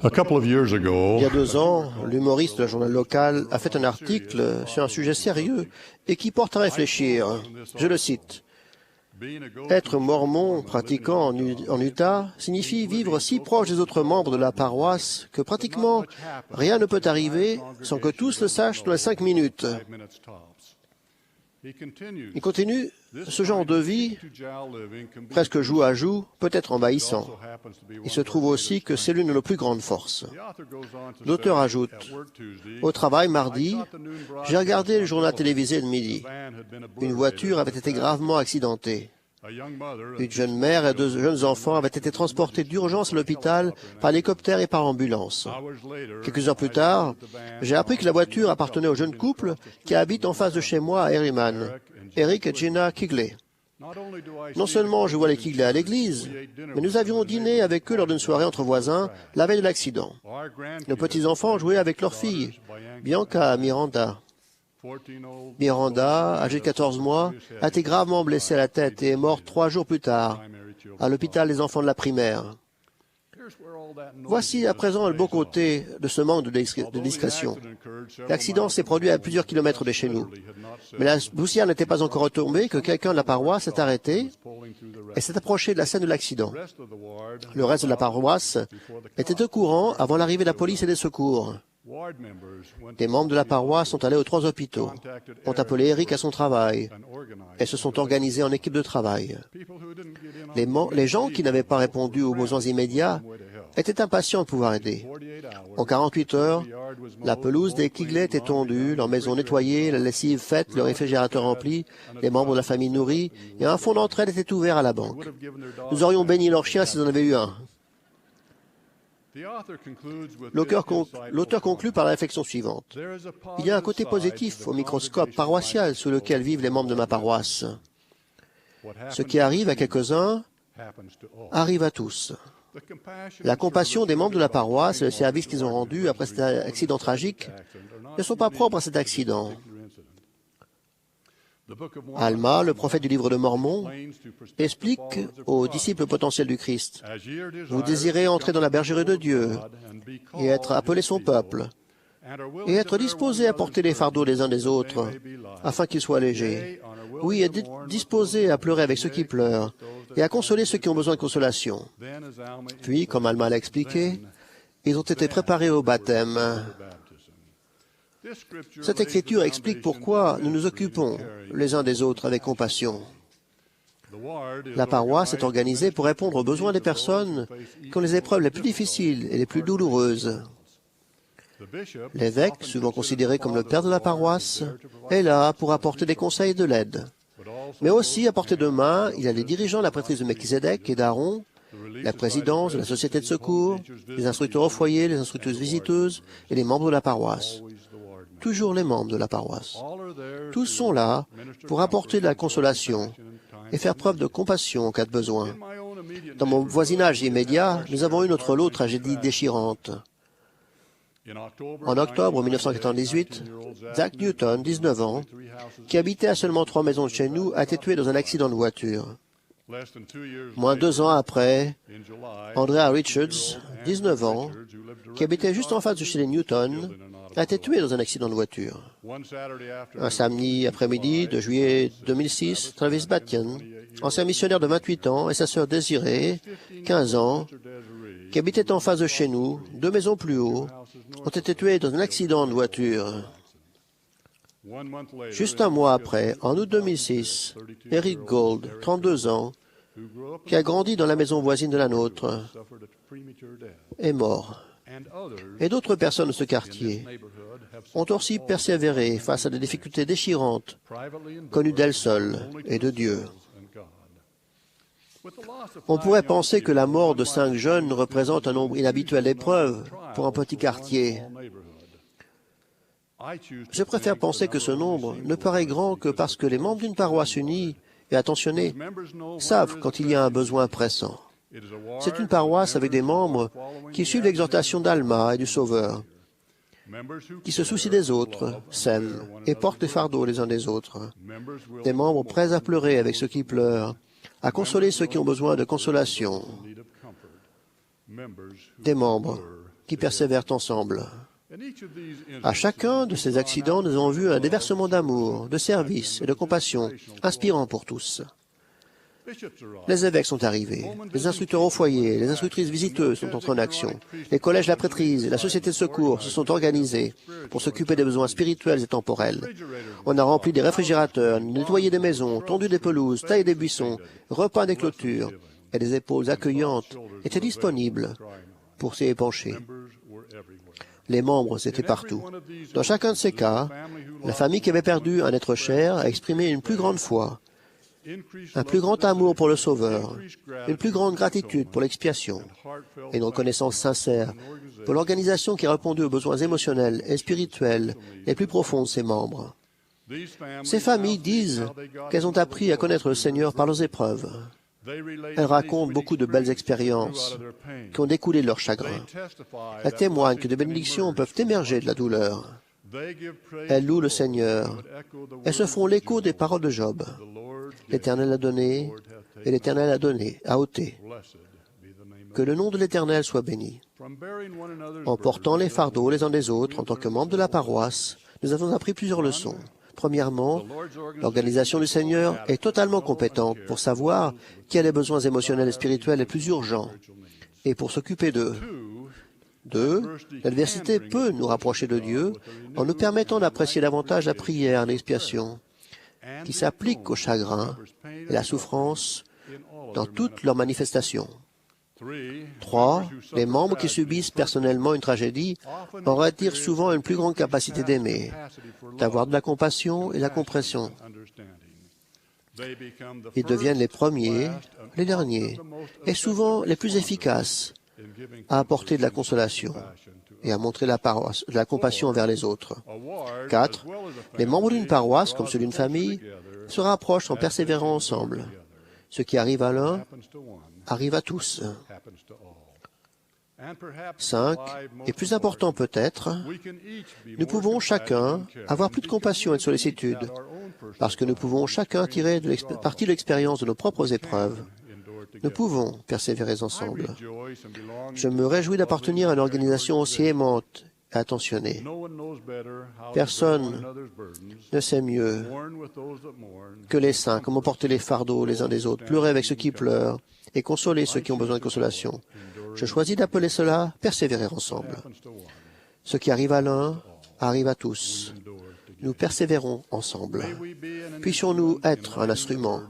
Il y a 2 ans, l'humoriste de la journal local a fait un article sur un sujet sérieux et qui porte à réfléchir. Je le cite. Être mormon pratiquant en Utah signifie vivre si proche des autres membres de la paroisse que pratiquement rien ne peut arriver sans que tous le sachent dans les 5 minutes. Il continue, ce genre de vie, presque joue à joue, peut être envahissant. Il se trouve aussi que c'est l'une de nos plus grandes forces. L'auteur ajoute, « Au travail, mardi, j'ai regardé le journal télévisé de midi. Une voiture avait été gravement accidentée. Une jeune mère et 2 jeunes enfants avaient été transportés d'urgence à l'hôpital par hélicoptère et par ambulance. Quelques heures plus tard, j'ai appris que la voiture appartenait au jeune couple qui habite en face de chez moi à Herriman, Eric et Gina Kigley. Non seulement je vois les Kigley à l'église, mais nous avions dîné avec eux lors d'une soirée entre voisins la veille de l'accident. Nos petits-enfants jouaient avec leur fille, Bianca Miranda. Miranda, âgée de 14 mois, a été gravement blessée à la tête et est morte 3 jours plus tard, à l'hôpital des enfants de la primaire. Voici à présent le beau côté de ce manque de discrétion. L'accident s'est produit à plusieurs kilomètres de chez nous. Mais la poussière n'était pas encore retombée que quelqu'un de la paroisse s'est arrêté et s'est approché de la scène de l'accident. Le reste de la paroisse était au courant avant l'arrivée de la police et des secours. Des membres de la paroisse sont allés aux 3 hôpitaux, ont appelé Eric à son travail et se sont organisés en équipe de travail. Les gens qui n'avaient pas répondu aux besoins immédiats étaient impatients de pouvoir aider. En 48 heures, la pelouse des Kigley était tondue, leur maison nettoyée, la lessive faite, le réfrigérateur rempli, les membres de la famille nourris, et un fonds d'entraide était ouvert à la banque. Nous aurions béni leurs chiens s'ils en avaient eu un. L'auteur conclut par la réflexion suivante. Il y a un côté positif au microscope paroissial sous lequel vivent les membres de ma paroisse. Ce qui arrive à quelques-uns arrive à tous. La compassion des membres de la paroisse et le service qu'ils ont rendu après cet accident tragique ne sont pas propres à cet accident. Alma, le prophète du livre de Mormon, explique aux disciples potentiels du Christ, « Vous désirez entrer dans la bergerie de Dieu et être appelé son peuple, et être disposé à porter les fardeaux les uns des autres, afin qu'ils soient légers. Oui, et disposé à pleurer avec ceux qui pleurent, et à consoler ceux qui ont besoin de consolation. » Puis, comme Alma l'a expliqué, ils ont été préparés au baptême. Cette écriture explique pourquoi nous nous occupons les uns des autres avec compassion. La paroisse est organisée pour répondre aux besoins des personnes qui ont les épreuves les plus difficiles et les plus douloureuses. L'évêque, souvent considéré comme le père de la paroisse, est là pour apporter des conseils et de l'aide. Mais aussi, à portée de main, il y a les dirigeants de la prêtrise de Melchizedek et d'Aaron, la présidence de la société de secours, les instructeurs au foyer, les instructeuses visiteuses et les membres de la paroisse. Toujours les membres de la paroisse. Tous sont là pour apporter de la consolation et faire preuve de compassion en cas de besoin. Dans mon voisinage immédiat, nous avons eu notre lot de tragédies déchirantes. En octobre 1998, Zach Newton, 19 ans, qui habitait à seulement 3 maisons de chez nous, a été tué dans un accident de voiture. Moins de 2 ans après, Andrea Richards, 19 ans, qui habitait juste en face de chez les Newton, a été tué dans un accident de voiture. Un samedi après-midi de juillet 2006, Travis Battian, ancien missionnaire de 28 ans, et sa sœur Désirée, 15 ans, qui habitaient en face de chez nous, 2 maisons plus haut, ont été tués dans un accident de voiture. Juste un mois après, en août 2006, Eric Gold, 32 ans, qui a grandi dans la maison voisine de la nôtre, est mort. Et d'autres personnes de ce quartier ont aussi persévéré face à des difficultés déchirantes, connues d'elles seules et de Dieu. On pourrait penser que la mort de 5 jeunes représente un nombre inhabituel d'épreuves pour un petit quartier. Je préfère penser que ce nombre ne paraît grand que parce que les membres d'une paroisse unie et attentionnée savent quand il y a un besoin pressant. C'est une paroisse avec des membres qui suivent l'exhortation d'Alma et du Sauveur, qui se soucient des autres, s'aiment et portent les fardeaux les uns des autres. Des membres prêts à pleurer avec ceux qui pleurent, à consoler ceux qui ont besoin de consolation. Des membres qui persévèrent ensemble. À chacun de ces accidents, nous avons vu un déversement d'amour, de service et de compassion, inspirant pour tous. Les évêques sont arrivés, les instructeurs au foyer, les instructrices visiteuses sont entrés en action, les collèges de la prêtrise et la société de secours se sont organisés pour s'occuper des besoins spirituels et temporels. On a rempli des réfrigérateurs, nettoyé des maisons, tondu des pelouses, taillé des buissons, repeint des clôtures, et des épaules accueillantes étaient disponibles pour s'y épancher. Les membres étaient partout. Dans chacun de ces cas, la famille qui avait perdu un être cher a exprimé une plus grande foi, un plus grand amour pour le Sauveur, une plus grande gratitude pour l'expiation et une reconnaissance sincère pour l'organisation qui a répondu aux besoins émotionnels et spirituels les plus profonds de ses membres. Ces familles disent qu'elles ont appris à connaître le Seigneur par leurs épreuves. Elles racontent beaucoup de belles expériences qui ont découlé de leur chagrin. Elles témoignent que des bénédictions peuvent émerger de la douleur. Elles louent le Seigneur. Elles se font l'écho des paroles de Job. L'Éternel a donné, et l'Éternel a ôté. Que le nom de l'Éternel soit béni. En portant les fardeaux les uns des autres, en tant que membres de la paroisse, nous avons appris plusieurs leçons. Premièrement, l'organisation du Seigneur est totalement compétente pour savoir qui a les besoins émotionnels et spirituels les plus urgents et pour s'occuper d'eux. 2. L'adversité peut nous rapprocher de Dieu en nous permettant d'apprécier davantage la prière et l'expiation qui s'applique au chagrin et la souffrance dans toutes leurs manifestations. 3. Les membres qui subissent personnellement une tragédie en retirent souvent une plus grande capacité d'aimer, d'avoir de la compassion et de la compréhension. Ils deviennent les premiers, les derniers, et souvent les plus efficaces à apporter de la consolation et à montrer de la compassion envers les autres. 4. Les membres d'une paroisse, comme ceux d'une famille, se rapprochent en persévérant ensemble. Ce qui arrive à l'un arrive à tous. 5. Et plus important peut-être, nous pouvons chacun avoir plus de compassion et de sollicitude, parce que nous pouvons chacun tirer parti de l'expérience de nos propres épreuves. Nous pouvons persévérer ensemble. Je me réjouis d'appartenir à une organisation aussi aimante et attentionnée. Personne ne sait mieux que les saints comment porter les fardeaux les uns des autres, pleurer avec ceux qui pleurent et consoler ceux qui ont besoin de consolation. Je choisis d'appeler cela persévérer ensemble. Ce qui arrive à l'un arrive à tous. Nous persévérons ensemble. Puissions-nous être un instrument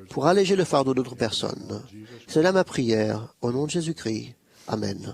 pour alléger le fardeau d'autres personnes. C'est là ma prière, au nom de Jésus-Christ. Amen.